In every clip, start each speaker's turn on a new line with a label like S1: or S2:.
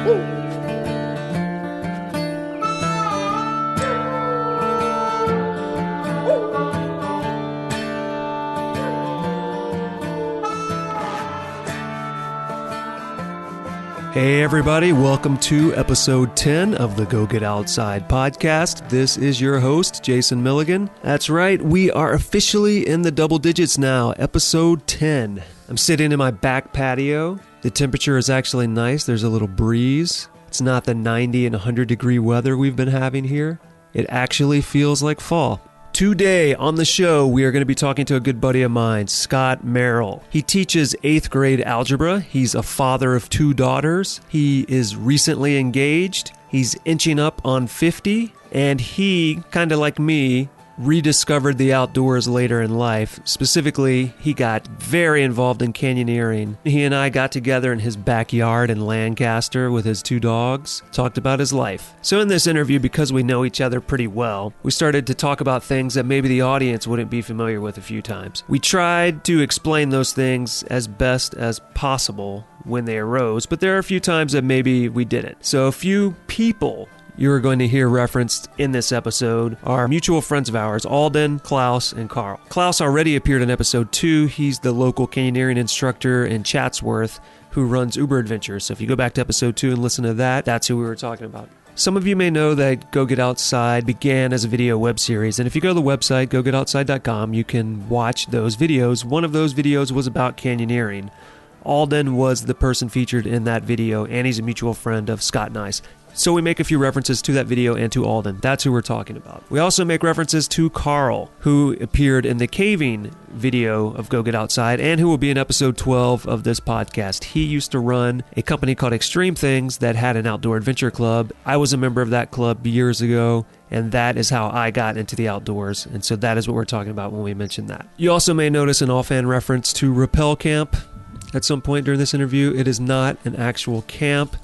S1: Hey everybody, welcome to episode 10 of the Go Get Outside podcast. This is your host, Jason Milligan. That's right, we are officially in the double digits now, episode 10. I'm sitting in my back patio. The temperature is actually nice, there's a little breeze. It's not the 90 and 100 degree weather we've been having here. It actually feels like fall. Today on the show, we are going to be talking to a good buddy of mine, Scott Merrill. He teaches 8th grade algebra. He's a father of 2 daughters. He is recently engaged. He's inching up on 50. And he, kind of like me, rediscovered the outdoors later in life. Specifically, he got very involved in canyoneering. He and I got together in his backyard in Lancaster with his 2 dogs, talked about his life. So in this interview, because we know each other pretty well, we started to talk about things that maybe the audience wouldn't be familiar with a few times. We tried to explain those things as best as possible when they arose, but there are a few times that maybe we didn't. So a few people you're going to hear referenced in this episode are mutual friends of ours, Alden, Klaus, and Carl. Klaus already appeared in episode 2. He's the local canyoneering instructor in Chatsworth who runs Uber Adventures. So if you go back to episode 2 and listen to that, that's who we were talking about. Some of you may know that Go Get Outside began as a video web series, and if you go to the website, gogetoutside.com, you can watch those videos. One of those videos was about canyoneering. Alden was the person featured in that video, and he's a mutual friend of Scott and I's. So we make a few references to that video and to Alden. That's who we're talking about. We also make references to Carl, who appeared in the caving video of Go Get Outside and who will be in episode 12 of this podcast. He used to run a company called Extreme Things that had an outdoor adventure club. I was a member of that club years ago, and that is how I got into the outdoors. And so that is what we're talking about when we mention that. You also may notice an offhand reference to Rappel Camp at some point during this interview. It is not an actual camp.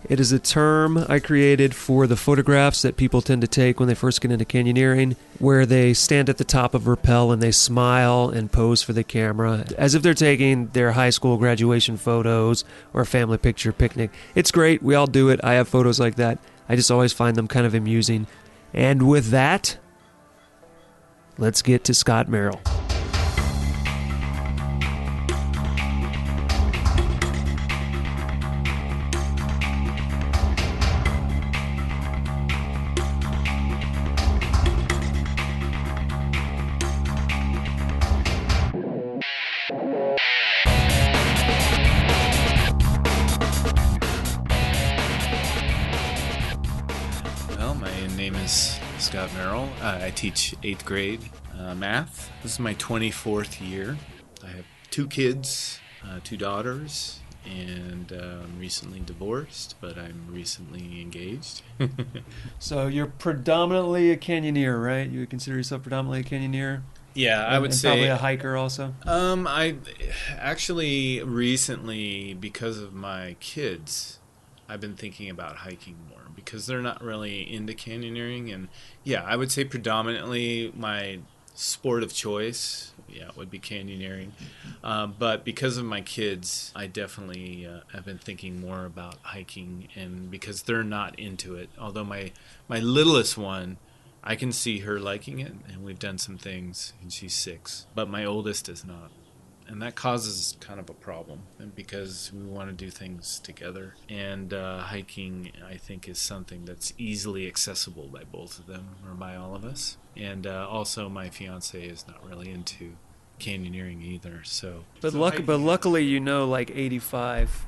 S1: It is a term I created for the photographs that people tend to take when they first get into canyoneering, where they stand at the top of rappel and they smile and pose for the camera as if they're taking their high school graduation photos or a family picture picnic. It's great. We all do it. I have photos like that. I just always find them kind of amusing. And with that, let's get to Scott Merrill.
S2: Scott Merrill. I teach 8th grade math. This is my 24th year. I have 2 kids, 2 daughters, and I'm recently divorced, but I'm recently engaged.
S1: So you're predominantly a canyoneer, right? You would consider yourself predominantly a canyoneer?
S2: Yeah, I would say.
S1: Probably a hiker also?
S2: I actually recently, because of my kids, I've been thinking about hiking more because they're not really into canyoneering. And yeah, I would say predominantly my sport of choice, would be canyoneering. But because of my kids, I definitely have been thinking more about hiking, and because they're not into it. Although my littlest one, I can see her liking it, and we've done some things, and she's 6. But my oldest is not. And that causes kind of a problem because we want to do things together. And hiking, I think, is something that's easily accessible by both of them or by all of us. And also, my fiance is not really into canyoneering either.
S1: But luckily, you know, like 85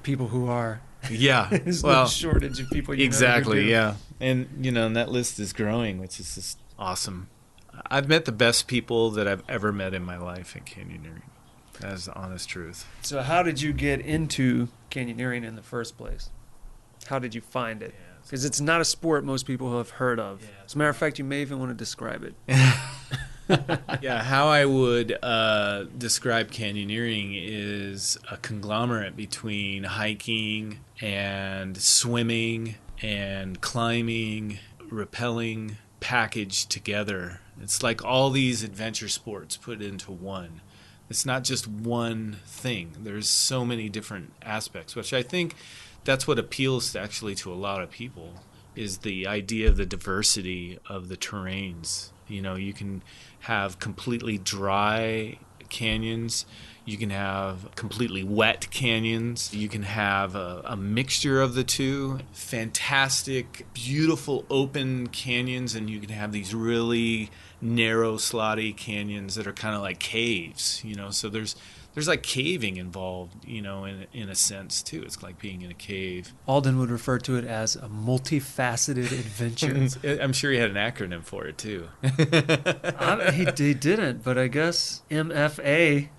S1: people who are.
S2: Yeah,
S1: There's no shortage of people.
S2: Exactly. Yeah, and and that list is growing, which is just awesome. I've met the best people that I've ever met in my life in canyoneering. That's the honest truth.
S1: So how did you get into canyoneering in the first place? How did you find it? Because it's not a sport most people have heard of. As a matter of fact, you may even want to describe it.
S2: Yeah, how I would describe canyoneering is a conglomerate between hiking and swimming and climbing, rappelling, packaged together. It's like all these adventure sports put into one. It's not just one thing. There's so many different aspects, which I think that's what appeals actually to a lot of people, is the idea of the diversity of the terrains. You can have completely dry canyons. You can have completely wet canyons. You can have a mixture of the two. Fantastic, beautiful open canyons, and you can have these really narrow, slotty canyons that are kind of like caves. So there's like caving involved, in a sense too. It's like being in a cave.
S1: Alden would refer to it as a multifaceted adventure.
S2: I'm sure he had an acronym for it too.
S1: He didn't, but I guess MFA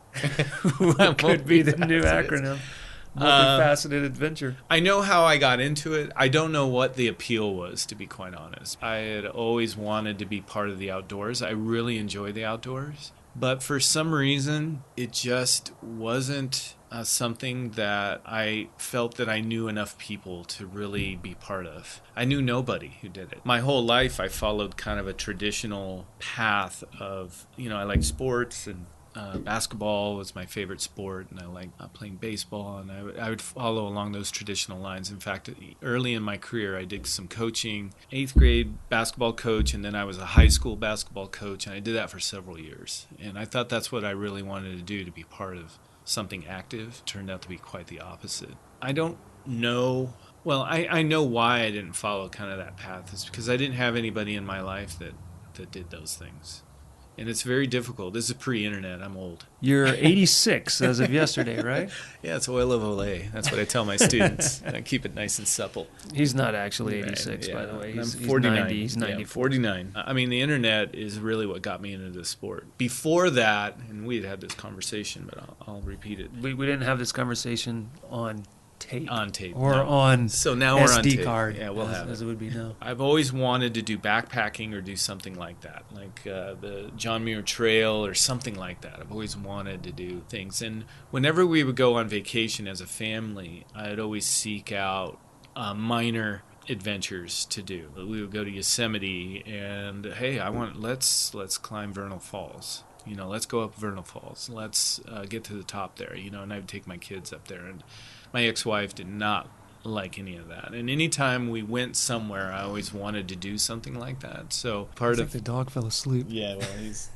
S1: could be the new acronym. Multifaceted adventure.
S2: I know how I got into it. I don't know what the appeal was, to be quite honest. I had always wanted to be part of the outdoors. I really enjoy the outdoors. But for some reason, it just wasn't something that I felt that I knew enough people to really be part of. I knew nobody who did it. My whole life, I followed kind of a traditional path of, I like sports, and basketball was my favorite sport, and I liked playing baseball, and I would follow along those traditional lines. In fact, early in my career, I did some coaching, 8th grade basketball coach, and then I was a high school basketball coach, and I did that for several years. And I thought that's what I really wanted to do, to be part of something active. It turned out to be quite the opposite. I don't know. Well, I know why I didn't follow kind of that path. It's because I didn't have anybody in my life that did those things. And it's very difficult. This is pre-internet. I'm old.
S1: You're 86 as of yesterday, right?
S2: Yeah, it's oil of Olay. That's what I tell my students. I keep it nice and supple.
S1: He's not actually 86, by the way.
S2: I'm 49.
S1: He's 90.
S2: Yeah, 49. I mean, the internet is really what got me into this sport. Before that, and we had this conversation, but I'll repeat it.
S1: We didn't have this conversation on tape.
S2: On tape.
S1: Or
S2: no.
S1: on
S2: so now
S1: SD
S2: we're on tape.
S1: card.
S2: Yeah, we'll have
S1: as it would be now.
S2: I've always wanted to do backpacking or do something like that, like the John Muir Trail or something like that. I've always wanted to do things. And whenever we would go on vacation as a family, I'd always seek out minor adventures to do. We would go to Yosemite, and hey, let's climb Vernal Falls. Let's go up Vernal Falls. Let's get to the top there. And I would take my kids up there. And my ex-wife did not like any of that. And anytime we went somewhere, I always wanted to do something like that. So
S1: like the dog fell asleep.
S2: Yeah, well, he's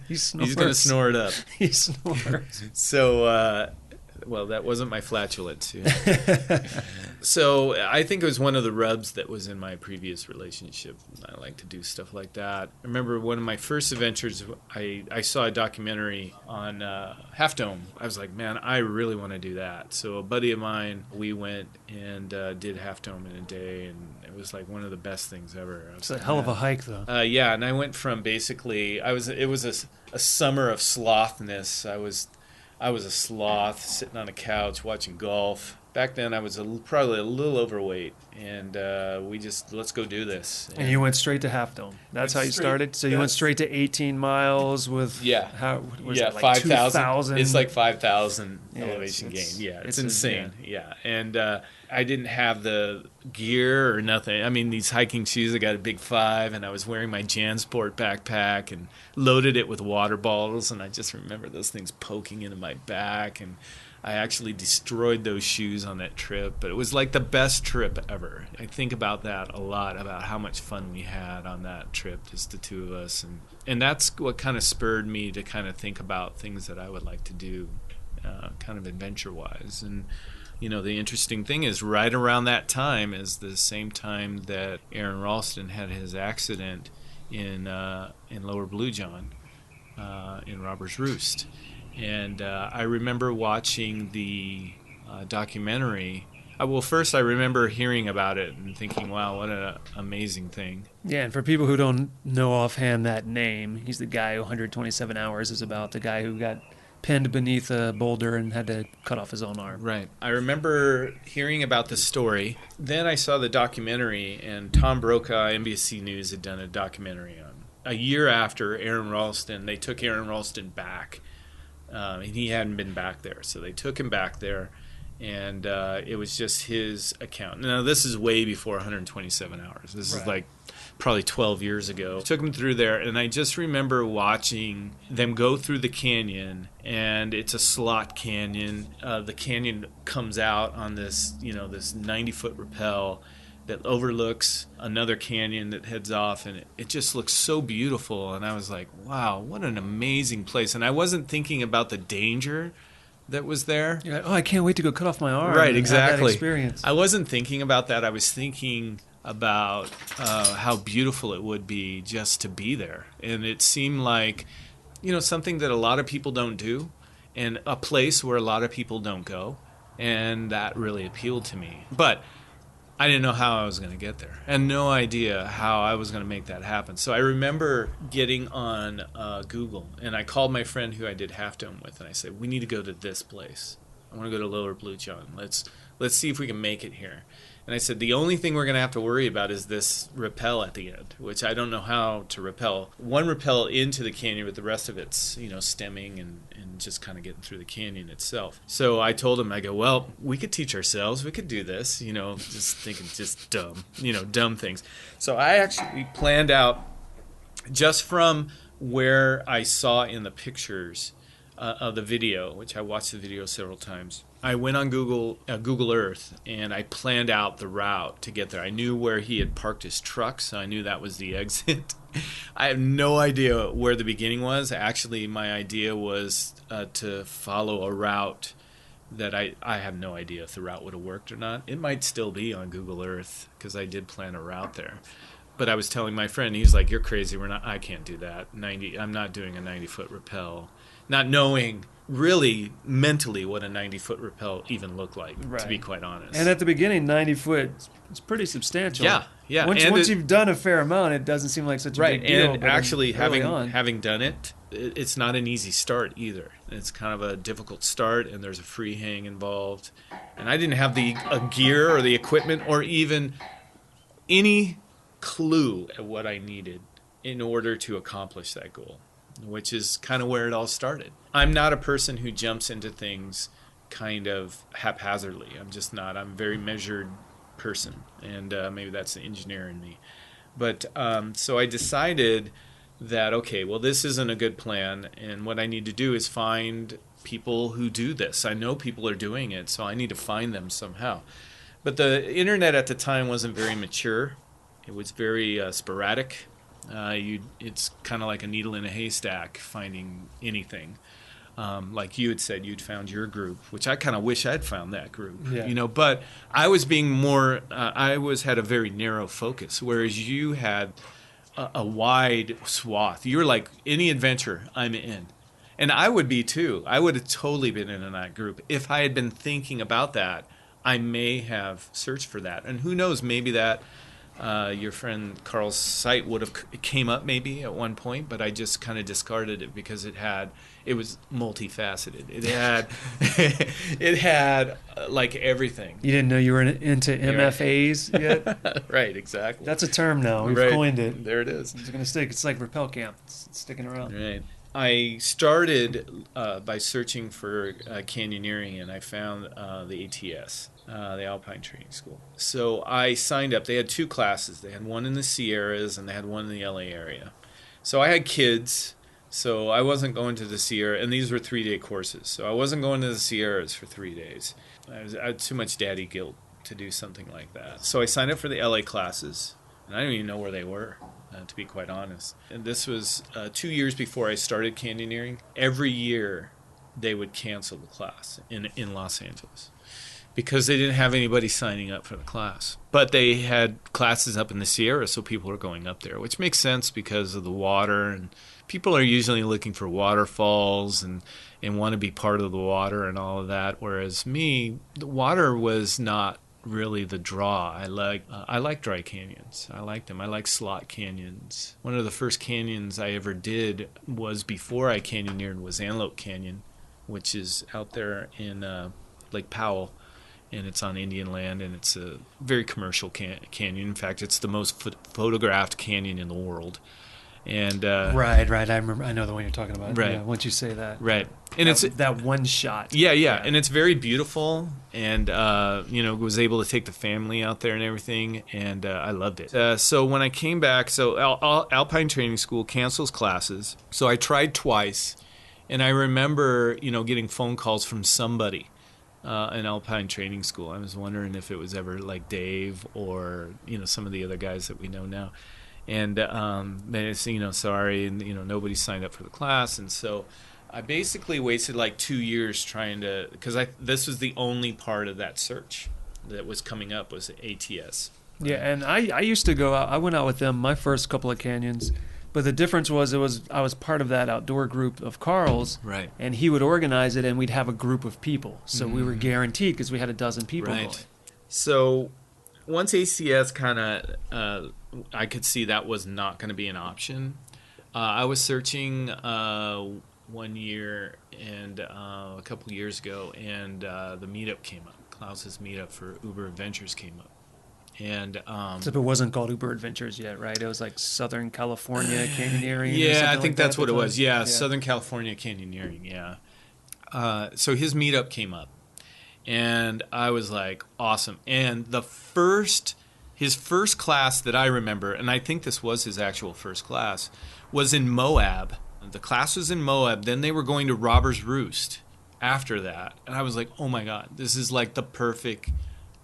S1: he's
S2: going to snore it up.
S1: He snores.
S2: So, well, that wasn't my flatulence. So I think it was one of the rubs that was in my previous relationship. I like to do stuff like that. I remember one of my first adventures, I saw a documentary on Half Dome. I was like, man, I really want to do that. So a buddy of mine, we went and did Half Dome in a day, and it was like one of the best things ever.
S1: It's a hell of a hike, though.
S2: Yeah, and I went from basically, it was a summer of slothness. I was a sloth sitting on a couch watching golf. Back then, I was probably a little overweight, and let's go do this.
S1: And you went straight to Half Dome. That's how you started? So you went straight to 18 miles with...
S2: Yeah.
S1: Like
S2: 5,000. It's like 5,000 elevation gain.
S1: It's
S2: Yeah, it's insane. Yeah. And I didn't have the gear or nothing. I mean, these hiking shoes, I got a Big 5, and I was wearing my JanSport backpack and loaded it with water bottles, and I just remember those things poking into my back, and I actually destroyed those shoes on that trip, but it was like the best trip ever. I think about that a lot, about how much fun we had on that trip, just the two of us. And that's what kind of spurred me to kind of think about things that I would like to do, kind of adventure-wise. And, the interesting thing is right around that time is the same time that Aaron Ralston had his accident in Lower Blue John, in Robber's Roost. And I remember watching the documentary. First I remember hearing about it and thinking, wow, what an amazing thing.
S1: Yeah, and for people who don't know offhand that name, he's the guy who 127 Hours is about, the guy who got pinned beneath a boulder and had to cut off his own arm.
S2: Right. I remember hearing about the story. Then I saw the documentary, and Tom Brokaw, NBC News, had done a documentary on. A year after Aaron Ralston, they took Aaron Ralston back. And he hadn't been back there, so they took him back there, And it was just his account. Now, this is way before 127 hours. This is like probably 12 years ago. Took him through there, and I just remember watching them go through the canyon, and it's a slot canyon. The canyon comes out on this, this 90-foot rappel that overlooks another canyon that heads off, and it just looks so beautiful. And I was like, wow, what an amazing place. And I wasn't thinking about the danger that was there.
S1: You're like, I can't wait to go cut off my arm.
S2: Right,
S1: and
S2: exactly.
S1: have that experience.
S2: I wasn't thinking about that. I was thinking about how beautiful it would be just to be there. And it seemed like, something that a lot of people don't do, and a place where a lot of people don't go. And that really appealed to me. But I didn't know how I was going to get there. I had no idea how I was going to make that happen. So I remember getting on Google, and I called my friend who I did Half Dome with, and I said, we need to go to this place. I want to go to Lower Blue John. Let's see if we can make it here. And I said, the only thing we're going to have to worry about is this rappel at the end, which I don't know how to rappel. One rappel into the canyon, but the rest of it's, stemming and just kind of getting through the canyon itself. So I told him, I go, well, we could teach ourselves. We could do this, just thinking just dumb things. So I actually planned out just from where I saw in the pictures of the video, which I watched the video several times. I went on Google Earth, and I planned out the route to get there. I knew where he had parked his truck, so I knew that was the exit. I have no idea where the beginning was. Actually, my idea was to follow a route that I have no idea if the route would have worked or not. It might still be on Google Earth because I did plan a route there. But I was telling my friend, he's like, "You're crazy. I can't do that. I'm not doing a 90-foot rappel," not knowing really mentally what a 90-foot rappel even looked like, to be quite honest.
S1: And at the beginning, 90 foot is pretty substantial.
S2: Yeah.
S1: Once you've done a fair amount, it doesn't seem like such a big deal.
S2: And actually, having done it, it's not an easy start either. It's kind of a difficult start, and there's a free hang involved. And I didn't have the gear or the equipment or even any clue at what I needed in order to accomplish that goal, which is kind of where it all started. I'm not a person who jumps into things kind of haphazardly. I'm just not. I'm a very measured person, and maybe that's the engineer in me. But so I decided that, okay, well, this isn't a good plan, and what I need to do is find people who do this. I know people are doing it, so I need to find them somehow. But the internet at the time wasn't very mature. It was very sporadic. It's kind of like a needle in a haystack finding anything. Like you had said, you'd found your group, which I kind of wish I'd found that group. Yeah. But I was being more. I had a very narrow focus, whereas you had a wide swath. You're like, any adventure, I'm in, and I would be too. I would have totally been in that group if I had been thinking about that. I may have searched for that, and who knows? Maybe that. Your friend Carl's site would have came up maybe at one point, but I just kind of discarded it because it was multifaceted. It had like everything.
S1: You didn't know you were into MFAs yet?
S2: Right, exactly.
S1: That's a term now. We've coined it.
S2: There it is.
S1: It's going to stick. It's like rappel camp. It's sticking around.
S2: Right. I started by searching for canyoneering, and I found the ATS. The Alpine Training School. So I signed up. They had two classes. They had one in the Sierras and they had one in the LA area. So I had kids, so I wasn't going to the Sierra, and these were 3-day courses. So I wasn't going to the Sierras for 3 days. I had too much daddy guilt to do something like that. So I signed up for the LA classes, and I didn't even know where they were, to be quite honest. And this was 2 years before I started canyoneering. Every year they would cancel the class in Los Angeles, because they didn't have anybody signing up for the class. But they had classes up in the Sierra, so people were going up there, which makes sense because of the water. And people are usually looking for waterfalls and want to be part of the water and all of that. Whereas me, the water was not really the draw. I like dry canyons. I like them. I like slot canyons. One of the first canyons I ever did was before I canyoneered was Antelope Canyon, which is out there in Lake Powell. And it's on Indian land, and it's a very commercial canyon. In fact, it's the most photographed canyon in the world. And
S1: right. I remember. I know the one you're talking about.
S2: Right.
S1: Yeah, once you say that.
S2: Right. And it's
S1: that one shot.
S2: Yeah. And it's very beautiful. And, was able to take the family out there and everything. And I loved it. So when I came back, Alpine Training School cancels classes. So I tried twice. And I remember, getting phone calls from somebody in Alpine Training School. I was wondering if it was ever like Dave or, some of the other guys that we know now. And they say, sorry, and nobody signed up for the class, and so I basically wasted like 2 years trying to, because this was the only part of that search that was coming up was ATS.
S1: Yeah, and I used to go out. I went out with them my first couple of canyons, but the difference was I was part of that outdoor group of Carl's,
S2: right?
S1: And he would organize it, and we'd have a group of people, so we were guaranteed because we had a dozen people going.
S2: So once ACS kind of, I could see that was not going to be an option. I was searching 1 year and a couple years ago, and the meetup came up. Klaus's meetup for Uber Adventures came up. And
S1: except it wasn't called Uber Adventures yet, right? It was like Southern California Canyoneering.
S2: Yeah, I think that's what it was. Yeah, Southern California Canyoneering, yeah. So his meetup came up. And I was like, awesome. And his first class that I remember, and I think this was his actual first class, was in Moab. The class was in Moab. Then they were going to Robber's Roost after that. And I was like, oh my God, this is like the perfect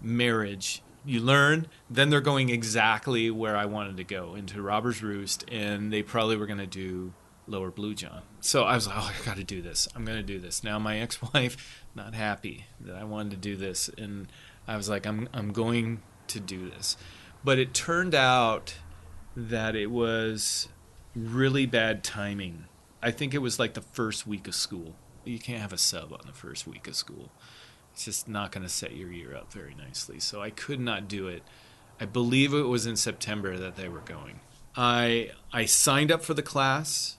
S2: marriage. You learn, then they're going exactly where I wanted to go, into Robber's Roost, and they probably were going to do Lower Blue John. So I was like, oh, I got to do this. I'm going to do this. Now my ex-wife, not happy that I wanted to do this, and I was like, I'm going to do this. But it turned out that it was really bad timing. I think it was like the first week of school. You can't have a sub on the first week of school. It's just not going to set your year up very nicely. So I could not do it. I believe it was in September that they were going. I signed up for the class.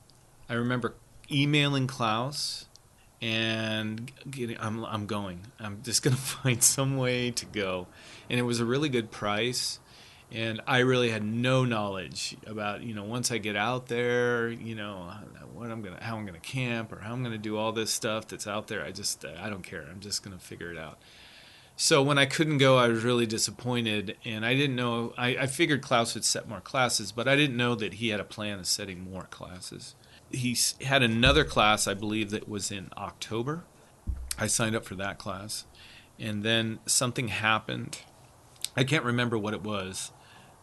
S2: I remember emailing Klaus and I'm going. I'm just going to find some way to go. And it was a really good price. And I really had no knowledge about, once I get out there, how I'm going to camp or how I'm going to do all this stuff that's out there. I don't care. I'm just going to figure it out. So when I couldn't go, I was really disappointed. And I didn't know, I figured Klaus would set more classes, but I didn't know that he had a plan of setting more classes. He had another class, I believe, that was in October. I signed up for that class. And then something happened. I can't remember what it was,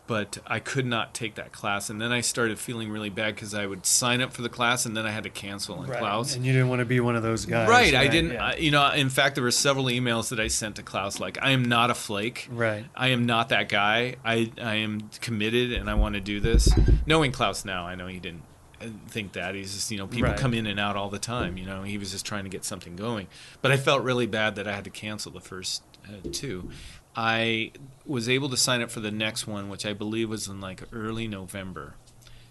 S2: but I could not take that class. And then I started feeling really bad because I would sign up for the class and then I had to cancel on Klaus.
S1: And you didn't want to be one of those guys.
S2: Right. I didn't. Yeah. In fact, there were several emails that I sent to Klaus like, I am not a flake.
S1: Right.
S2: I am not that guy. I am committed and I want to do this. Knowing Klaus now, I know he didn't think that. He's just, people come in and out all the time. He was just trying to get something going. But I felt really bad that I had to cancel the first two. I was able to sign up for the next one, which I believe was in like early November.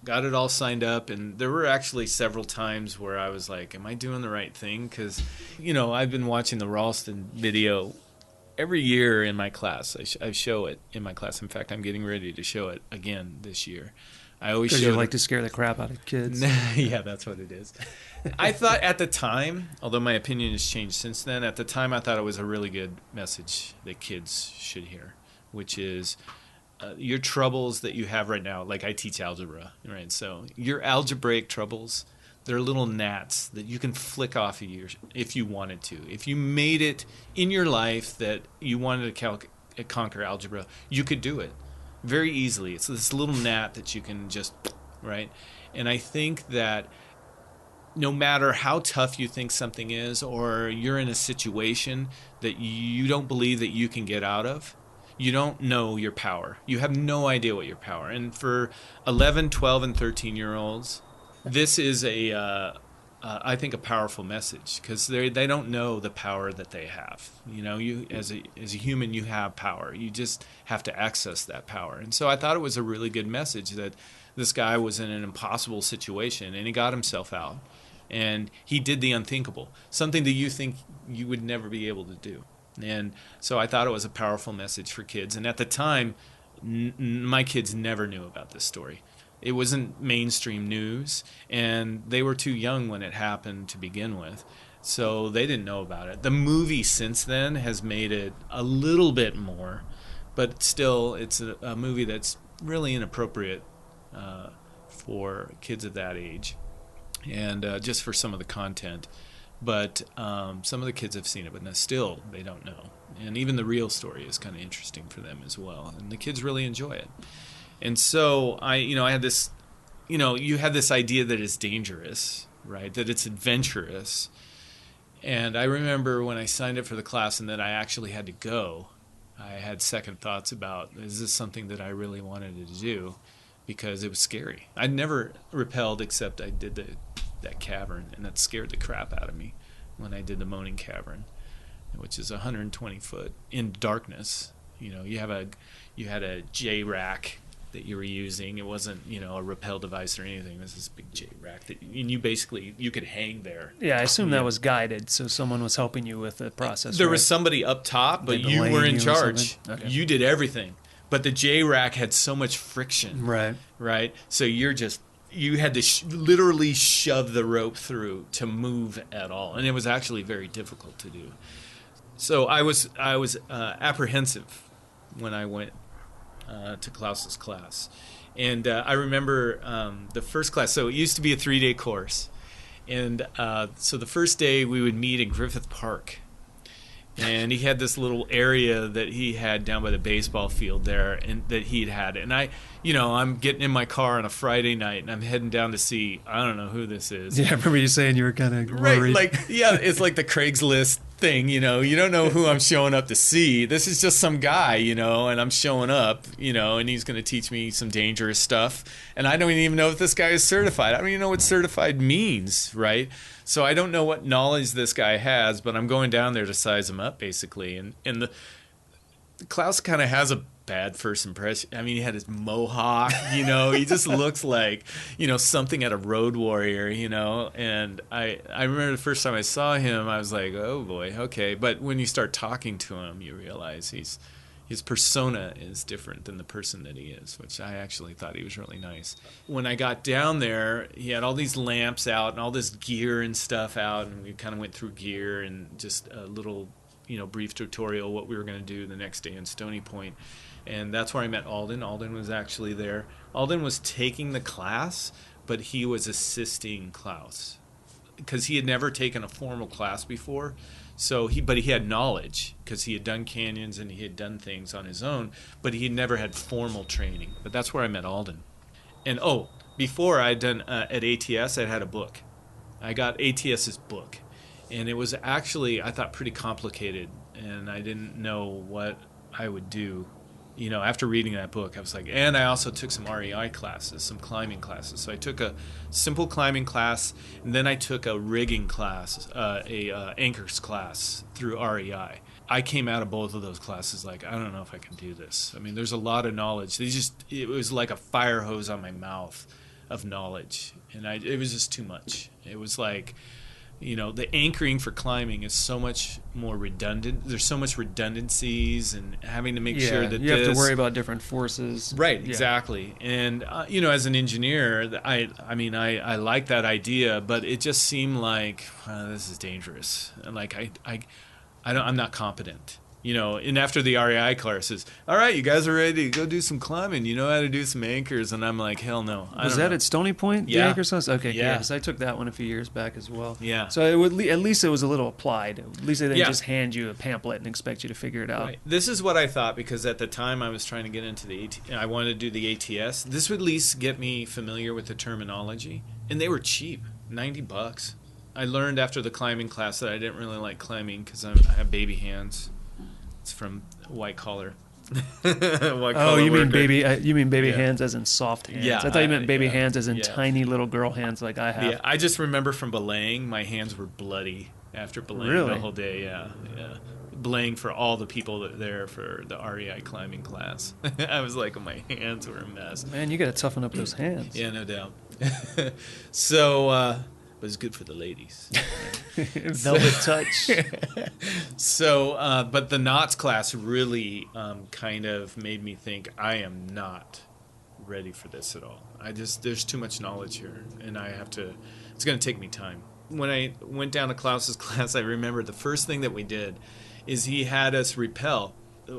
S2: Got it all signed up, and there were actually several times where I was like, am I doing the right thing? Because, I've been watching the Ralston video every year in my class. I show it in my class. In fact, I'm getting ready to show it again this year. I always show.
S1: Because you like to scare the crap out of kids.
S2: Yeah, that's what it is. I thought at the time, although my opinion has changed since then, at the time I thought it was a really good message that kids should hear, which is your troubles that you have right now. Like I teach algebra, right? So your algebraic troubles, they're little gnats that you can flick off of you if you wanted to. If you made it in your life that you wanted to conquer algebra, you could do it very easily. It's this little gnat that you can just, right? And I think that no matter how tough you think something is, or you're in a situation that you don't believe that you can get out of, you don't know your power. You have no idea what your power. And for 11, 12, and 13-year-olds, this is I think a powerful message because they don't know the power that they have. You as a human, you have power. You just have to access that power. And so I thought it was a really good message that this guy was in an impossible situation and he got himself out. And he did the unthinkable, something that you think you would never be able to do. And so I thought it was a powerful message for kids. And at the time, my kids never knew about this story. It wasn't mainstream news, and they were too young when it happened to begin with. So they didn't know about it. The movie since then has made it a little bit more, but still, it's a movie that's really inappropriate for kids of that age, and just for some of the content. But some of the kids have seen it, but still, they don't know. And even the real story is kind of interesting for them as well, and the kids really enjoy it. And so I had this, you had this idea that it's dangerous, right? That it's adventurous. And I remember when I signed up for the class and that I actually had to go, I had second thoughts about, is this something that I really wanted to do? Because it was scary. I'd never rappelled except I did that cavern, and that scared the crap out of me when I did the Moaning Cavern, which is 120 foot in darkness. You had a J-rack that you were using. It wasn't, a rappel device or anything. This is a big J-rack and you could hang there.
S1: Yeah, I assume that was guided, so someone was helping you with the process.
S2: There was somebody up top, but you were in charge. Okay. You did everything. But the J-rack had so much friction. Right? So you had to literally shove the rope through to move at all. And it was actually very difficult to do. So I was apprehensive when I went to Klaus's class. And I remember the first class. So it used to be a 3-day course. And so the first day we would meet in Griffith Park. And he had this little area that he had down by the baseball field there, and that he'd had. And I'm getting in my car on a Friday night, and I'm heading down to see, I don't know who this is.
S1: Yeah, I remember you saying you were kind of worried.
S2: Right, it's like the Craigslist thing, you don't know who I'm showing up to see. This is just some guy, and I'm showing up, and he's going to teach me some dangerous stuff. And I don't even know if this guy is certified. I don't even know what certified means, right? So I don't know what knowledge this guy has, but I'm going down there to size him up, basically. And the Klaus kind of has a bad first impression. I mean, he had his mohawk, he just looks like, something out of Road Warrior, And I remember the first time I saw him, I was like, oh boy, okay. But when you start talking to him, you realize his persona is different than the person that he is, which I actually thought he was really nice. When I got down there, he had all these lamps out and all this gear and stuff out, and we kind of went through gear and just a little, brief tutorial what we were going to do the next day in Stony Point. And that's where I met Alden. Alden was actually there. Alden was taking the class, but he was assisting Klaus because he had never taken a formal class before. But he had knowledge because he had done canyons and he had done things on his own, but he had never had formal training. But that's where I met Alden. And before I'd done at ATS, I had a book. I got ATS's book, and it was actually, I thought, pretty complicated, and I didn't know what I would do. After reading that book, I was like, and I also took some REI classes, some climbing classes. So I took a simple climbing class, and then I took a rigging class, anchors class through REI. I came out of both of those classes like, I don't know if I can do this. I mean, there's a lot of knowledge. It was like a fire hose on my mouth of knowledge, and it was just too much. It was like, the anchoring for climbing is so much more redundant. There's so much redundancies and having to make sure that
S1: you have to worry about different forces.
S2: Right, exactly. And, as an engineer, I like that idea, but it just seemed like, this is dangerous. And like, I'm not competent. And after the REI classes, all right, you guys are ready to go do some climbing. You know how to do some anchors. And I'm like, hell no.
S1: Was that at Stony Point, the anchor class? Okay,
S2: yeah.
S1: Because I took that one a few years back as well.
S2: Yeah.
S1: So at least it was a little applied. At least they didn't just hand you a pamphlet and expect you to figure it out.
S2: Right. This is what I thought, because at the time I was trying to get into I wanted to do the ATS. This would at least get me familiar with the terminology. And they were cheap, $90. I learned after the climbing class that I didn't really like climbing because I have baby hands. It's from White Collar.
S1: You mean baby hands as in soft hands?
S2: Yeah,
S1: I thought you meant baby hands as in tiny little girl hands like I have.
S2: Yeah, I just remember from belaying, my hands were bloody after belaying the whole day. Yeah. Belaying for all the people that there for the REI climbing class. I was like, my hands were a mess.
S1: Man, you got to toughen up those hands.
S2: Yeah, no doubt. So, but it's good for the ladies.
S1: Velvet touch.
S2: So, but the knots class really kind of made me think I am not ready for this at all. There's too much knowledge here, and it's going to take me time. When I went down to Klaus's class, I remember the first thing that we did is he had us rappel,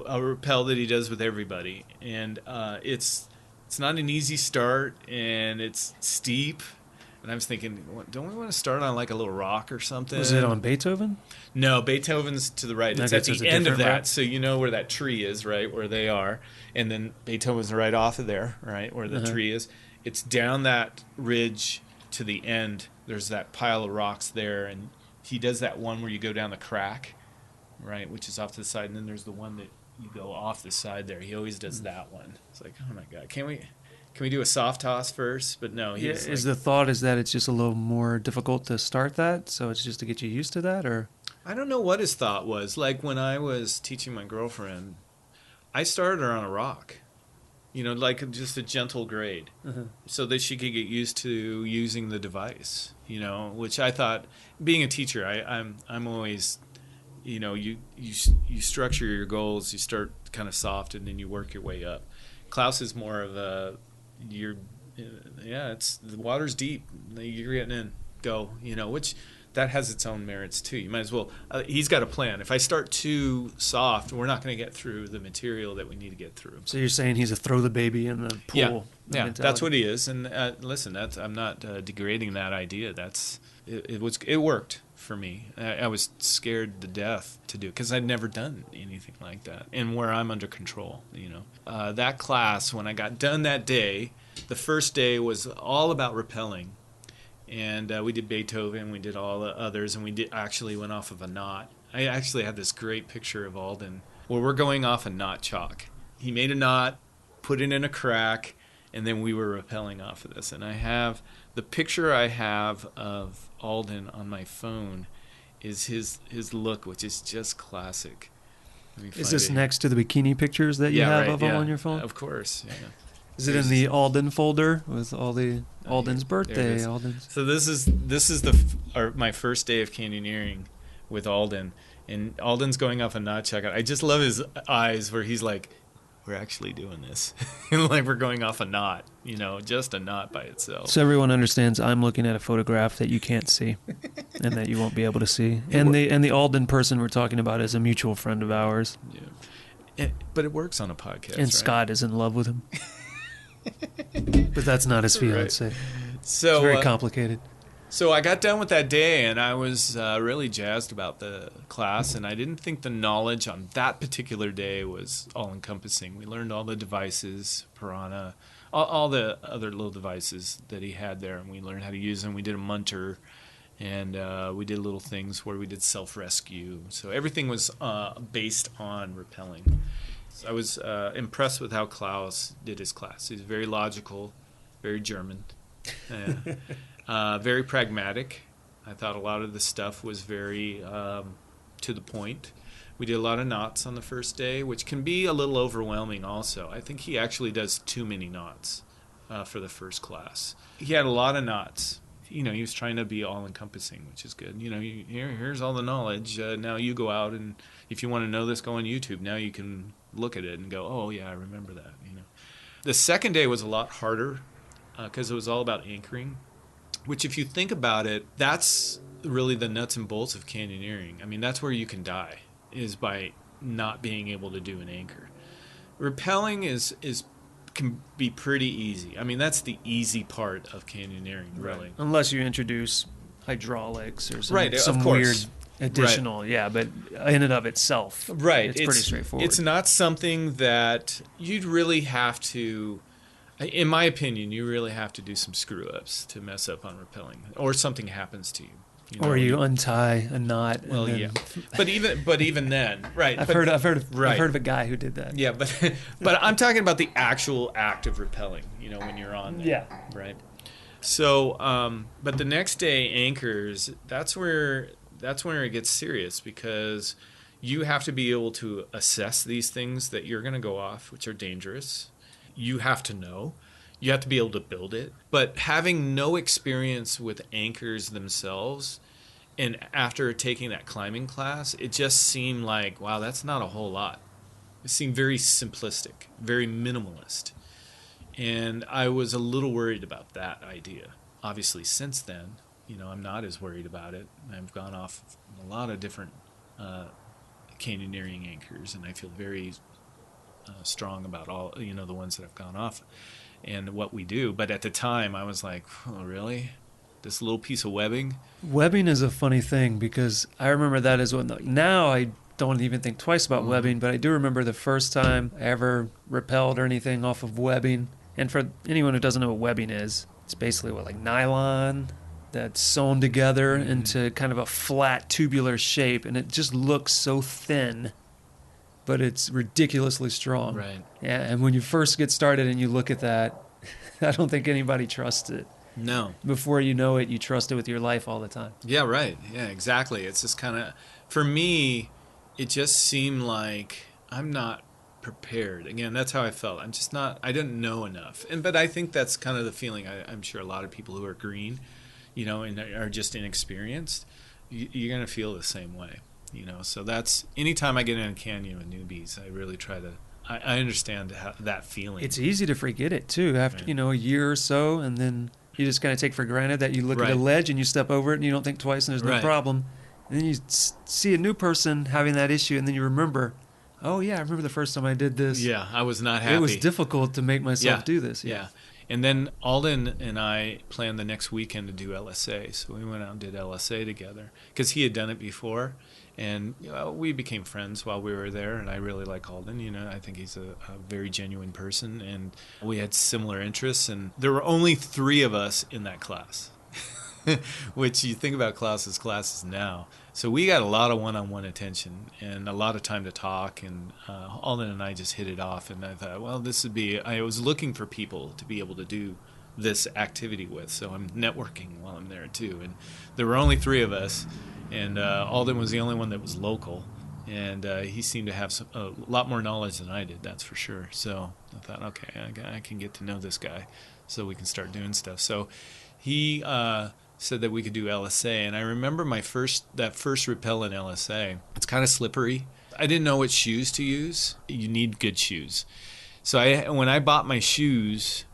S2: a rappel that he does with everybody. And it's not an easy start, and it's steep. And I was thinking, don't we want to start on like a little rock or something?
S1: Was it on Beethoven?
S2: No, Beethoven's to the right. It's at the end of that, right? So you know where that tree is, right, where they are. And then Beethoven's right off of there, right, where the tree is. It's down that ridge to the end. There's that pile of rocks there. And he does that one where you go down the crack, right, which is off to the side. And then there's the one that you go off the side there. He always does that one. It's like, oh, my God, Can we do a soft toss first? But no.
S1: The thought is that it's just a little more difficult to start that, so it's just to get you used to that, or?
S2: I don't know what his thought was. Like when I was teaching my girlfriend, I started her on a rock, like just a gentle grade, so that she could get used to using the device, which I thought, being a teacher, I'm always, you structure your goals, you start kind of soft, and then you work your way up. Klaus is more of the water's deep. You're getting in, go, which that has its own merits too. You might as well. He's got a plan. If I start too soft, we're not going to get through the material that we need to get through.
S1: So you're saying he's a throw the baby in the pool?
S2: Yeah, that's what he is. And listen, I'm not degrading that idea. It worked for me. I was scared to death to do it because I'd never done anything like that, and where I'm under control. That class, when I got done that day, the first day was all about rappelling, and we did Beethoven, we did all the others, and we actually went off of a knot. I actually have this great picture of Alden where we're going off a knot chalk. He made a knot, put it in a crack, and then we were rappelling off of this. And I have the picture I have of Alden on my phone is his look, which is just classic.
S1: Is this next to the bikini pictures that you have of him on your phone?
S2: Of course, yeah.
S1: Is it in the Alden folder with all the Alden's birthday? Alden's.
S2: So this is my first day of canyoneering with Alden, and Alden's going off a knot check. I just love his eyes where he's like, we're actually doing this. Like we're going off a knot, just a knot by itself.
S1: So everyone understands I'm looking at a photograph that you can't see and that you won't be able to see. And the Alden person we're talking about is a mutual friend of ours.
S2: Yeah. But it works on a podcast,
S1: and right? Scott is in love with him. But that's not his fiancé. Right. So, it's very complicated.
S2: So I got done with that day, and I was really jazzed about the class, and I didn't think the knowledge on that particular day was all-encompassing. We learned all the devices, Piranha, all the other little devices that he had there, and we learned how to use them. We did a munter, and we did little things where we did self-rescue. So everything was based on rappelling. So I was impressed with how Klaus did his class. He's very logical, very German. Very pragmatic. I thought a lot of the stuff was very to the point. We did a lot of knots on the first day, which can be a little overwhelming also. I think he actually does too many knots for the first class. He had a lot of knots. He was trying to be all-encompassing, which is good. Here's all the knowledge. Now you go out, and if you want to know this, go on YouTube. Now you can look at it and go, oh, yeah, I remember that. The second day was a lot harder because it was all about anchoring. Which, if you think about it, that's really the nuts and bolts of canyoneering. I mean, that's where you can die, is by not being able to do an anchor. Rappelling can be pretty easy. I mean, that's the easy part of canyoneering, really.
S1: Right. Unless you introduce hydraulics or some,
S2: right,
S1: some weird additional, right. Yeah, but in and of itself,
S2: right.
S1: It's pretty straightforward.
S2: It's not something that you'd really have to... In my opinion, you really have to do some screw-ups to mess up on rappelling, or something happens to you.
S1: Or you untie a knot.
S2: Well, yeah, but even then, right?
S1: I've heard of a guy who did that.
S2: Yeah, but I'm talking about the actual act of rappelling. When you're on there,
S1: yeah,
S2: right. So, but the next day anchors. That's where it gets serious, because you have to be able to assess these things that you're going to go off, which are dangerous. You have to know. You have to be able to build it. But having no experience with anchors themselves, and after taking that climbing class, it just seemed like, wow, that's not a whole lot. It seemed very simplistic, very minimalist. And I was a little worried about that idea. Obviously, since then, I'm not as worried about it. I've gone off a lot of different canyoneering anchors, and I feel very strong about all, the ones that I've gone off and what we do. But at the time, I was like, oh, really? This little piece of webbing?
S1: Webbing is a funny thing because I remember that as when, now I don't even think twice about webbing, but I do remember the first time I ever rappelled or anything off of webbing. And for anyone who doesn't know what webbing is, it's basically like nylon that's sewn together into kind of a flat tubular shape, and it just looks so thin, but it's ridiculously strong.
S2: Right.
S1: Yeah, and when you first get started and you look at that, I don't think anybody trusts it.
S2: No.
S1: Before you know it, you trust it with your life all the time.
S2: Yeah, right. Yeah, exactly. It's just kind of, for me, it just seemed like I'm not prepared. Again, that's how I felt. I'm just not, I didn't know enough. But I think that's kind of the feeling I'm sure a lot of people who are green, and are just inexperienced, you're going to feel the same way, So that's, anytime I get in a canyon with newbies, I really try to, I understand that feeling.
S1: It's easy to forget it too after, a year or so, and then you just kind of take for granted that you look at a ledge and you step over it and you don't think twice and there's no problem. And then you see a new person having that issue, and then you remember, oh, yeah, I remember the first time I did this.
S2: Yeah, I was not happy.
S1: It was difficult to make myself do this.
S2: Yeah. And then Alden and I planned the next weekend to do LSA. So we went out and did LSA together because he had done it before. And we became friends while we were there, and I really like Alden. I think he's a very genuine person, and we had similar interests. And there were only 3 of us in that class, which you think about classes now. So we got a lot of one-on-one attention and a lot of time to talk, and Alden and I just hit it off. And I thought, well, I was looking for people to be able to do this activity with, so I'm networking while I'm there too. And there were only 3 of us. And Alden was the only one that was local, and he seemed to have a lot more knowledge than I did, that's for sure. So I thought, okay, I can get to know this guy so we can start doing stuff. So he said that we could do LSA, and I remember that first rappel in LSA. It's kind of slippery. I didn't know what shoes to use. You need good shoes. So when I bought my shoes,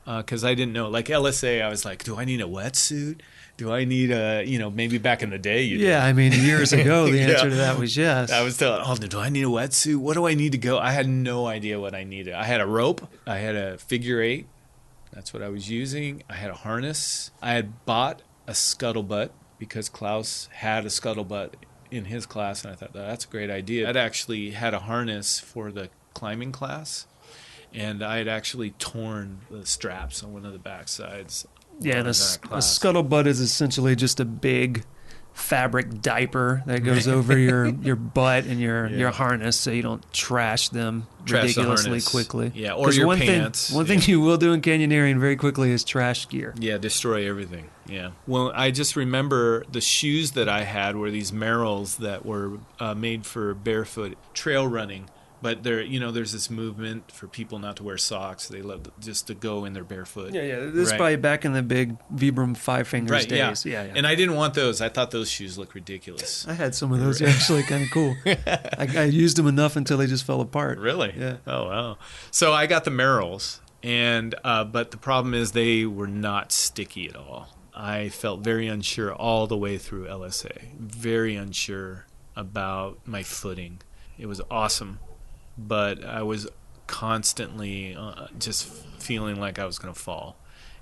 S2: because I didn't know, like LSA, I was like, do I need a wetsuit? Do I need maybe back in the day you did.
S1: Yeah, I mean, years ago, the answer to that was yes.
S2: I was telling Alden, do I need a wetsuit? What do I need to go? I had no idea what I needed. I had a rope. I had a figure 8. That's what I was using. I had a harness. I had bought a scuttlebutt because Klaus had a scuttlebutt in his class, and I thought, that's a great idea. I'd actually had a harness for the climbing class, and I had actually torn the straps on one of the back sides.
S1: Yeah, and a scuttlebutt is essentially just a big fabric diaper that goes over your butt and your harness, so you don't trash them ridiculously quickly.
S2: Yeah, or your pants.
S1: One thing you will do in canyoneering very quickly is trash gear.
S2: Yeah, destroy everything. Yeah. Well, I just remember the shoes that I had were these Merrills that were made for barefoot trail running. But there's this movement for people not to wear socks. They love just to go in their barefoot.
S1: Yeah. This is probably back in the big Vibram 5 fingers days.
S2: Yeah. And I didn't want those. I thought those shoes looked ridiculous.
S1: I had some of those. They're actually kind of cool. I used them enough until they just fell apart.
S2: Really?
S1: Yeah.
S2: Oh, wow. So I got the Merrills, and but the problem is they were not sticky at all. I felt very unsure all the way through LSA. Very unsure about my footing. It was awesome. But I was constantly just feeling like I was going to fall.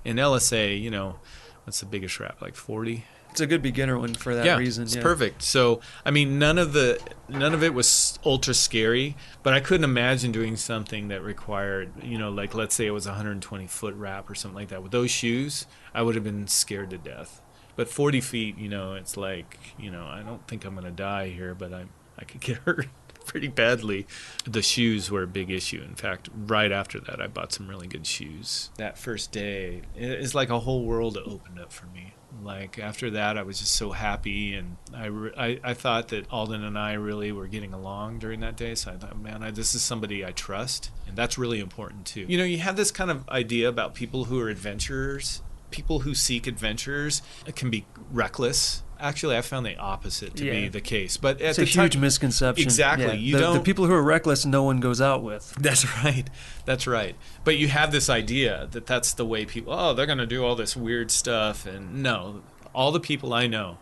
S2: In LSA, what's the biggest wrap? Like 40?
S1: It's a good beginner one for that reason.
S2: It's perfect. So, I mean, none of it was ultra scary, but I couldn't imagine doing something that required, like let's say it was a 120-foot wrap or something like that. With those shoes, I would have been scared to death. But 40 feet, it's like, I don't think I'm going to die here, but I could get hurt pretty badly. The shoes were a big issue. In fact, right after that, I bought some really good shoes. That first day, it's like a whole world opened up for me. Like after that, I was just so happy, and I thought that Alden and I really were getting along during that day. So I thought, man, this is somebody I trust, and that's really important too. You have this kind of idea about people who are adventurers. People who seek adventures can be reckless. Actually, I found the opposite to be the case. But at
S1: it's
S2: the
S1: a huge misconception.
S2: Exactly.
S1: Yeah. The people who are reckless, no one goes out with.
S2: That's right. That's right. But you have this idea that that's the way people, they're going to do all this weird stuff. And no, all the people I know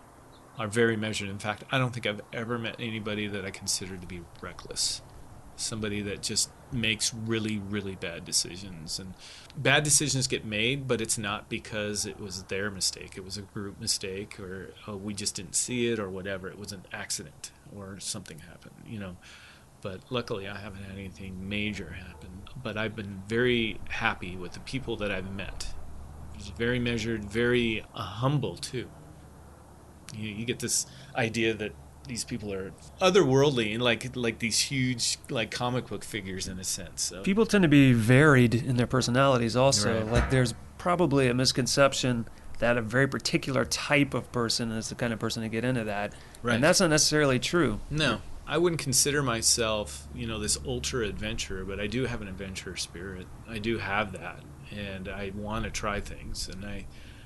S2: are very measured. In fact, I don't think I've ever met anybody that I consider to be reckless. Somebody that just makes really, really bad decisions. And bad decisions get made, but it's not because it was their mistake. It was a group mistake, or we just didn't see it, or whatever. It was an accident, or something happened, But luckily, I haven't had anything major happen. But I've been very happy with the people that I've met. It's very measured, very humble, too. You get this idea that these people are otherworldly, and like these huge, like, comic book figures in a sense. So.
S1: People tend to be varied in their personalities also.
S2: Right.
S1: Like, there's probably a misconception that a very particular type of person is the kind of person to get into that.
S2: Right.
S1: And that's not necessarily true.
S2: No. I wouldn't consider myself, this ultra adventurer, but I do have an adventurer spirit. I do have that, and I want to try things, and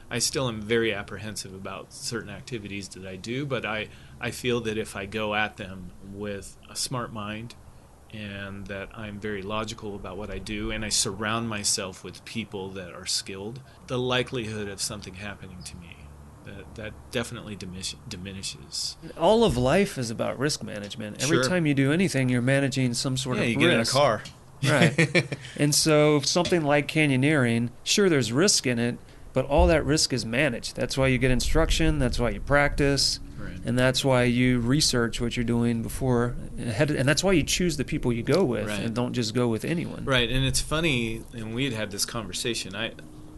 S2: I still am very apprehensive about certain activities that I do, but I feel that if I go at them with a smart mind, and that I'm very logical about what I do, and I surround myself with people that are skilled, the likelihood of something happening to me, that definitely diminishes.
S1: All of life is about risk management. Every time you do anything, you're managing some sort of risk.
S2: Yeah, you get in a car.
S1: Right. And so something like canyoneering, sure, there's risk in it, but all that risk is managed. That's why you get instruction. That's why you practice.
S2: Right.
S1: And that's why you research what you're doing before. And that's why you choose the people you go with,
S2: right.
S1: and don't just go with anyone.
S2: Right. And it's funny, and we had this conversation.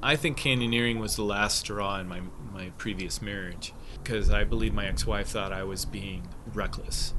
S2: I think canyoneering was the last straw in my previous marriage, because I believe my ex-wife thought I was being reckless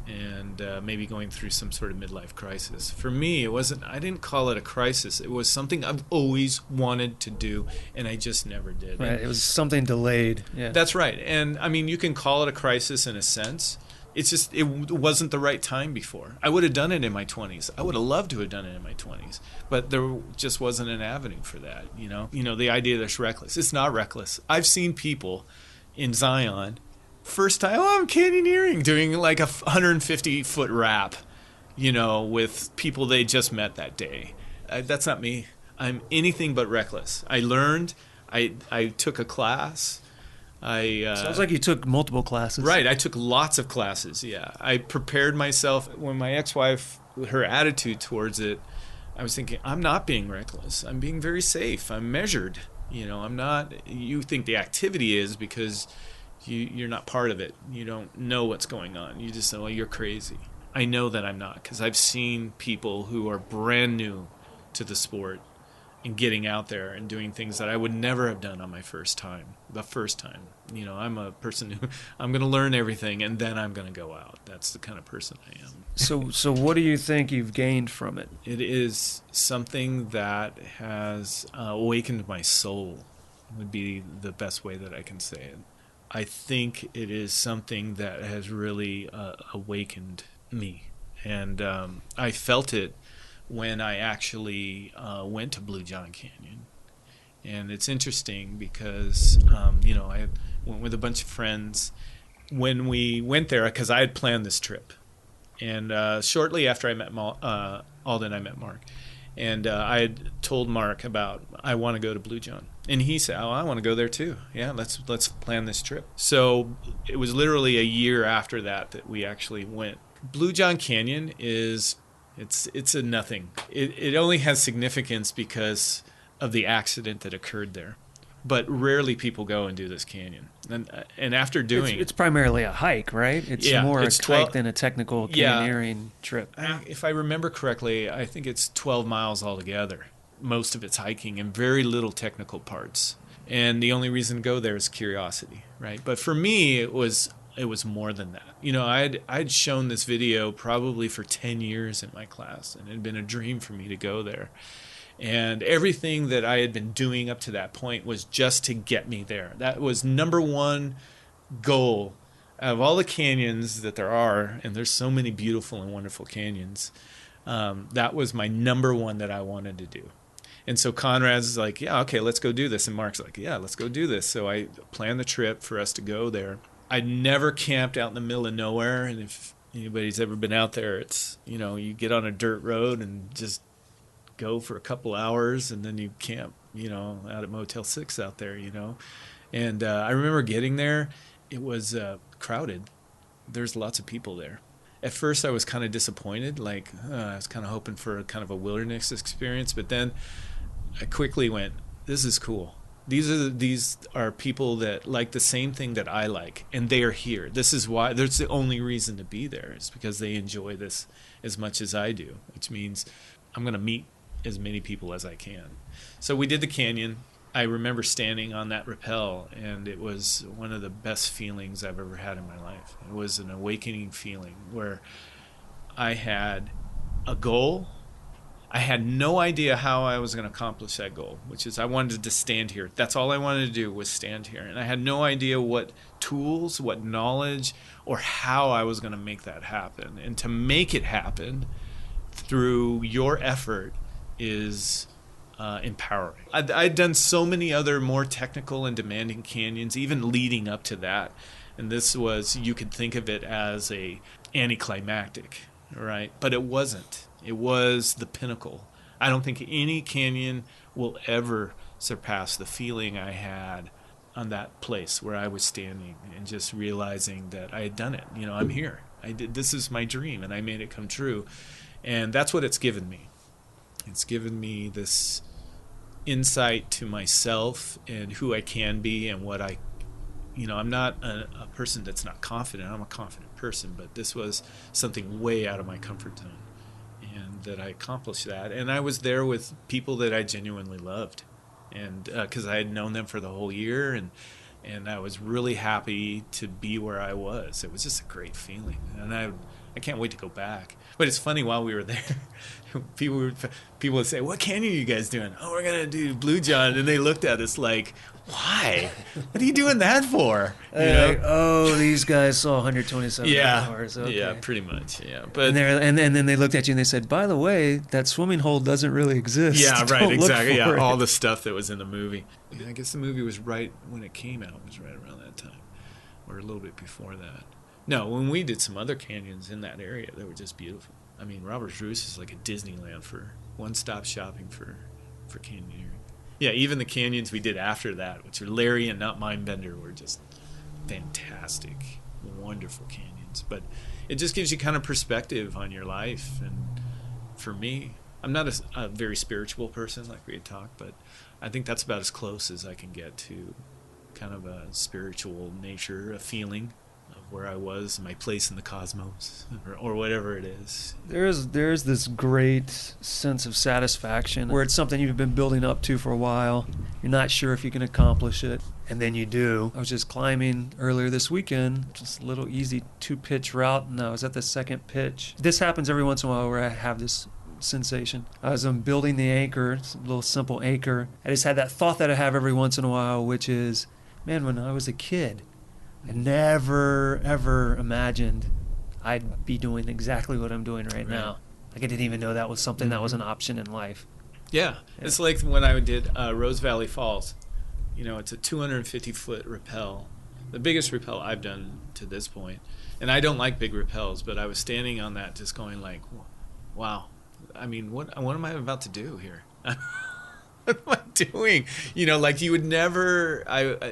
S2: and maybe going through some sort of midlife crisis. For me, it wasn't. I didn't call it a crisis. It was something I've always wanted to do, and I just never did.
S1: Right.
S2: And
S1: it was something delayed. Yeah.
S2: that's right. And I mean, you can call it a crisis in a sense. It's just it wasn't the right time before. I would have done it in my 20s. I would have loved to have done it in my 20s, but there just wasn't an avenue for that. The idea that it's reckless. It's not reckless. I've seen people in Zion. First time, I'm canyoneering, doing like a 150-foot rap, with people they just met that day. That's not me. I'm anything but reckless. I learned. I took a class.
S1: Sounds like you took multiple classes.
S2: Right. I took lots of classes, yeah. I prepared myself. When my ex-wife, her attitude towards it, I was thinking, I'm not being reckless. I'm being very safe. I'm measured. I'm not. You think the activity is because you're not part of it. You don't know what's going on. You just say, well, you're crazy. I know that I'm not, because I've seen people who are brand new to the sport and getting out there and doing things that I would never have done on my first time. The first time. I'm a person who, I'm going to learn everything, and then I'm going to go out. That's the kind of person I am.
S1: So what do you think you've gained from it?
S2: It is something that has awakened my soul, would be the best way that I can say it. I think it is something that has really awakened me. And I felt it when I actually went to Blue John Canyon. And it's interesting because, I went with a bunch of friends when we went there, because I had planned this trip. And shortly after I met Alden, I met Mark. And I had told Mark about, I want to go to Blue John. And he said, I want to go there too. Yeah, let's plan this trip. So it was literally a year after that we actually went. Blue John Canyon it's a nothing. It only has significance because of the accident that occurred there. But rarely people go and do this canyon. And after doing...
S1: It's primarily a hike, right? It's more a hike than a technical canyoneering trip.
S2: If I remember correctly, I think it's 12 miles altogether. Most of it's hiking and very little technical parts. And the only reason to go there is curiosity, right? But for me, it was more than that. I'd shown this video probably for 10 years in my class, and it had been a dream for me to go there. And everything that I had been doing up to that point was just to get me there. That was number one goal. Out of all the canyons that there are, and there's so many beautiful and wonderful canyons, that was my number one that I wanted to do. And so Conrad's like, yeah, okay, let's go do this. And Mark's like, yeah, let's go do this. So I planned the trip for us to go there. I never camped out in the middle of nowhere. And if anybody's ever been out there, it's, you get on a dirt road and just go for a couple hours, and then you camp, out at Motel 6 out there, And I remember getting there. It was crowded. There's lots of people there. At first, I was kind of disappointed. Like, I was kind of hoping for kind of a wilderness experience. But then I quickly went, this is cool. These are people that like the same thing that I like, and they are here. This is why. That's the only reason to be there, is because they enjoy this as much as I do, which means I'm going to meet as many people as I can. So we did the canyon. I remember standing on that rappel, and it was one of the best feelings I've ever had in my life. It was an awakening feeling where I had a goal. I had no idea how I was going to accomplish that goal, which is I wanted to stand here. That's all I wanted to do, was stand here. And I had no idea what tools, what knowledge, or how I was going to make that happen. And to make it happen through your effort is empowering. I'd done so many other more technical and demanding canyons, even leading up to that. And this was, you could think of it as a anticlimactic, right? But it wasn't. It was the pinnacle. I don't think any canyon will ever surpass the feeling I had on that place where I was standing and just realizing that I had done it. I'm here. This is my dream, and I made it come true. And that's what it's given me. It's given me this insight to myself and who I can be and what I'm not a person that's not confident. I'm a confident person, but this was something way out of my comfort zone. And that I accomplished that. And I was there with people that I genuinely loved. And because I had known them for the whole year, and I was really happy to be where I was. It was just a great feeling. And I can't wait to go back. But it's funny, while we were there, people would say, "What canyon are you guys doing?" "Oh, we're going to do Blue John." And they looked at us like, "Why? What are you doing that for?"
S1: Like, oh, these guys saw 127
S2: yeah,
S1: hours. Okay.
S2: Yeah, pretty much. Yeah, but
S1: and then they looked at you and they said, "By the way, that swimming hole doesn't really exist."
S2: Yeah, right,
S1: Don't
S2: exactly.
S1: look for
S2: Yeah,
S1: it.
S2: all the stuff that was in the movie. I guess the movie was right when it came out. It was right around that time, or a little bit before that. No, when we did some other canyons in that area, they were just beautiful. I mean, Robert's Roost is like a Disneyland for one-stop shopping for canyoneering. Yeah, even the canyons we did after that, which are Larry and Not Mindbender, were just fantastic, wonderful canyons. But it just gives you kind of perspective on your life. And for me, I'm not a very spiritual person like we had talked, but I think that's about as close as I can get to kind of a spiritual nature, a feeling of where I was, my place in the cosmos, or whatever it is.
S1: There's this great sense of satisfaction where it's something you've been building up to for a while. You're not sure if you can accomplish it, and then you do. I was just climbing earlier this weekend, just a little easy 2-pitch route, and I was at the second pitch. This happens every once in a while where I have this sensation. I was building the anchor, it's a little simple anchor. I just had that thought that I have every once in a while, which is, man, when I was a kid, I never, ever imagined I'd be doing exactly what I'm doing right now. Like, I didn't even know that was something that was an option in life.
S2: Yeah. It's like when I did Rose Valley Falls. It's a 250-foot rappel, the biggest rappel I've done to this point. And I don't like big rappels, but I was standing on that just going like, wow. I mean, what am I about to do here? What am I doing? Like you would never,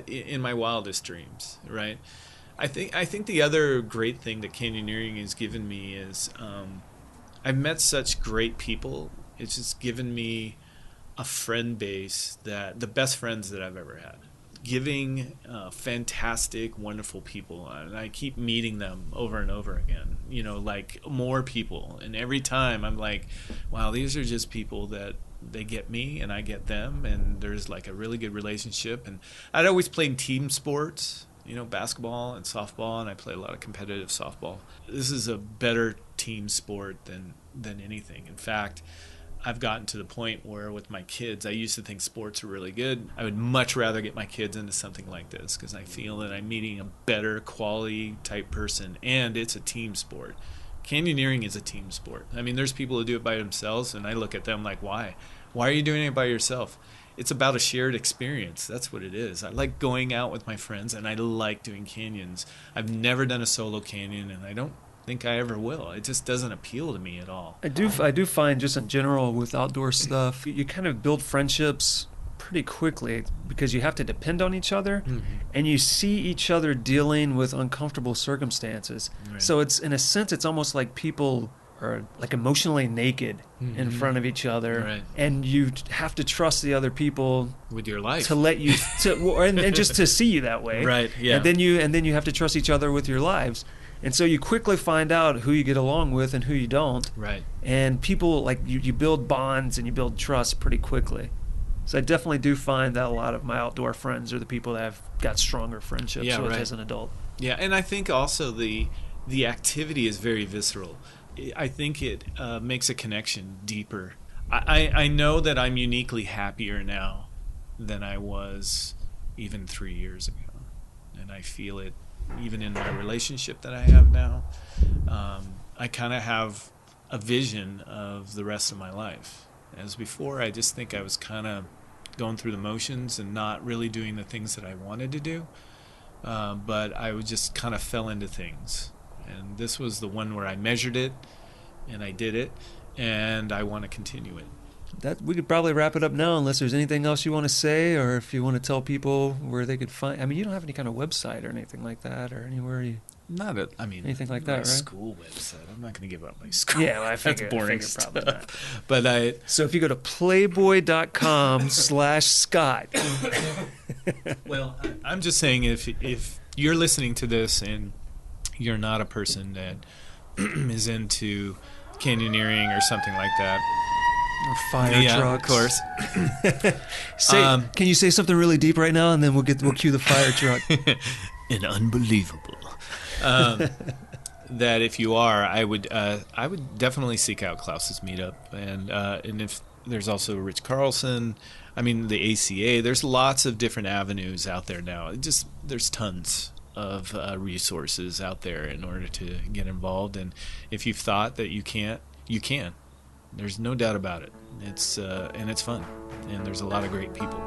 S2: in my wildest dreams, right? I think the other great thing that canyoneering has given me is I've met such great people. It's just given me a friend base, that the best friends that I've ever had. Giving fantastic, wonderful people, and I keep meeting them over and over again. Like more people, and every time I'm like, wow, these are just people that they get me and I get them, and there's like a really good relationship. And I'd always played team sports, basketball and softball, and I play a lot of competitive softball. This is a better team sport than anything. In fact, I've gotten to the point where with my kids, I used to think sports were really good. I would much rather get my kids into something like this because I feel that I'm meeting a better quality type person, and it's a team sport. Canyoneering is a team sport. I mean, there's people who do it by themselves, and I look at them like, why? Why are you doing it by yourself? it's about a shared experience. That's what it is. I like going out with my friends, and I like doing canyons. I've never done a solo canyon, and I don't think I ever will. It just doesn't appeal to me at all.
S1: I do find just in general with outdoor stuff, you kind of build friendships pretty quickly because you have to depend on each other, and you see each other dealing with uncomfortable circumstances. Right. So it's, in a sense, it's almost like people are like emotionally naked in front of each other, right. And you have to trust the other people
S2: with your life
S1: to let you and just to see you that way,
S2: right? Yeah.
S1: And then you have to trust each other with your lives, and so you quickly find out who you get along with and who you don't,
S2: right?
S1: And people, like, you build bonds and you build trust pretty quickly. So I definitely do find that a lot of my outdoor friends are the people that I've got stronger friendships with as an adult.
S2: Yeah, and I think also the activity is very visceral. I think it makes a connection deeper. I know that I'm uniquely happier now than I was even 3 years ago. And I feel it even in my relationship that I have now. I kind of have a vision of the rest of my life. As before, I just think I was kind of going through the motions and not really doing the things that I wanted to do. But I would just kind of fell into things. And this was the one where I measured it, and I did it, and I want to continue it.
S1: We could probably wrap it up now, unless there's anything else you want to say, or if you want to tell people where they could find. I mean, you don't have any kind of website or anything like that, or anywhere you. Anything like that, right?
S2: School website. I'm not going to give up my school.
S1: Yeah, well, I figure,
S2: that's boring
S1: stuff.
S2: Probably not. But
S1: so if you go to playboy.com/Scott.
S2: Well, I'm just saying, if you're listening to this and you're not a person that is into canyoneering or something like that,
S1: or fire trucks,
S2: of course.
S1: Can you say something really deep right now, and then we'll cue the fire truck.
S2: An unbelievable. That if you are, I would definitely seek out Klaus's meetup, and if there's also Rich Carlson, I mean the ACA. There's lots of different avenues out there now. There's tons of resources out there in order to get involved, and if you've thought that you can't, you can. There's no doubt about it. It's and it's fun, and there's a lot of great people.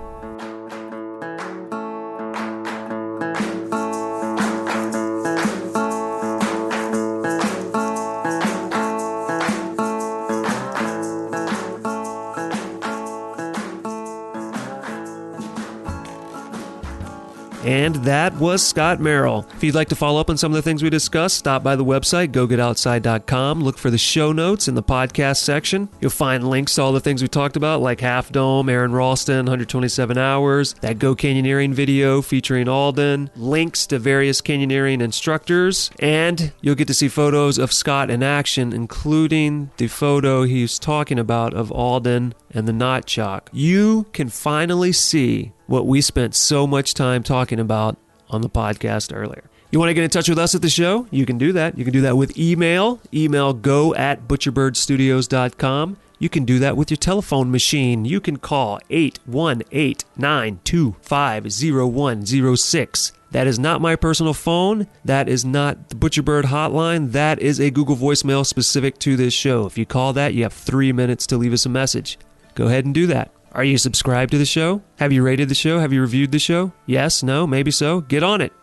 S1: And that was Scott Merrill. If you'd like to follow up on some of the things we discussed, stop by the website, gogetoutside.com. Look for the show notes in the podcast section. You'll find links to all the things we talked about, like Half Dome, Aaron Ralston, 127 Hours, that Go Canyoneering video featuring Alden, links to various canyoneering instructors, and you'll get to see photos of Scott in action, including the photo he's talking about of Alden and the knot chalk. You can finally see what we spent so much time talking about on the podcast earlier. You want to get in touch with us at the show? You can do that. You can do that with email. Email go@butcherbirdstudios.com. You can do that with your telephone machine. You can call 818-925-0106. That is not my personal phone. That is not the Butcherbird hotline. That is a Google voicemail specific to this show. If you call that, you have 3 minutes to leave us a message. Go ahead and do that. Are you subscribed to the show? Have you rated the show? Have you reviewed the show? Yes? No? Maybe so? Get on it.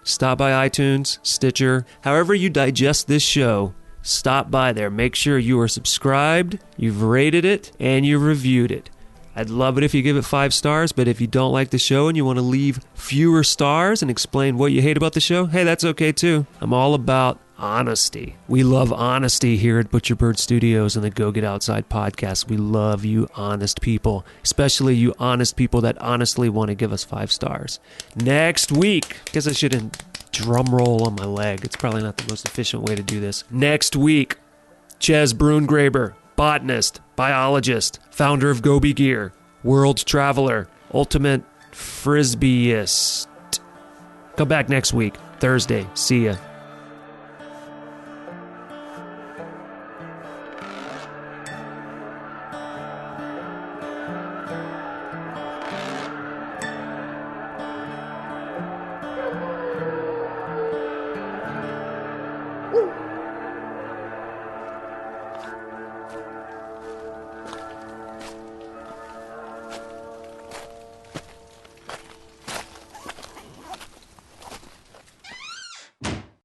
S1: Stop by iTunes, Stitcher, however you digest this show. Stop by there. Make sure you are subscribed, you've rated it, and you've reviewed it. I'd love it if you give it 5 stars, but if you don't like the show and you want to leave fewer stars and explain what you hate about the show, hey, that's okay too. I'm all about honesty. We love honesty here at Butcherbird Studios and the Go Get Outside podcast. We love you honest people, especially you honest people that honestly want to give us 5 stars. Next week, I guess I shouldn't drum roll on my leg. It's probably not the most efficient way to do this. Next week, Ches Bruengraber, botanist, biologist, founder of Gobi Gear, world traveler, ultimate frisbeeist. Come back next week, Thursday. See ya.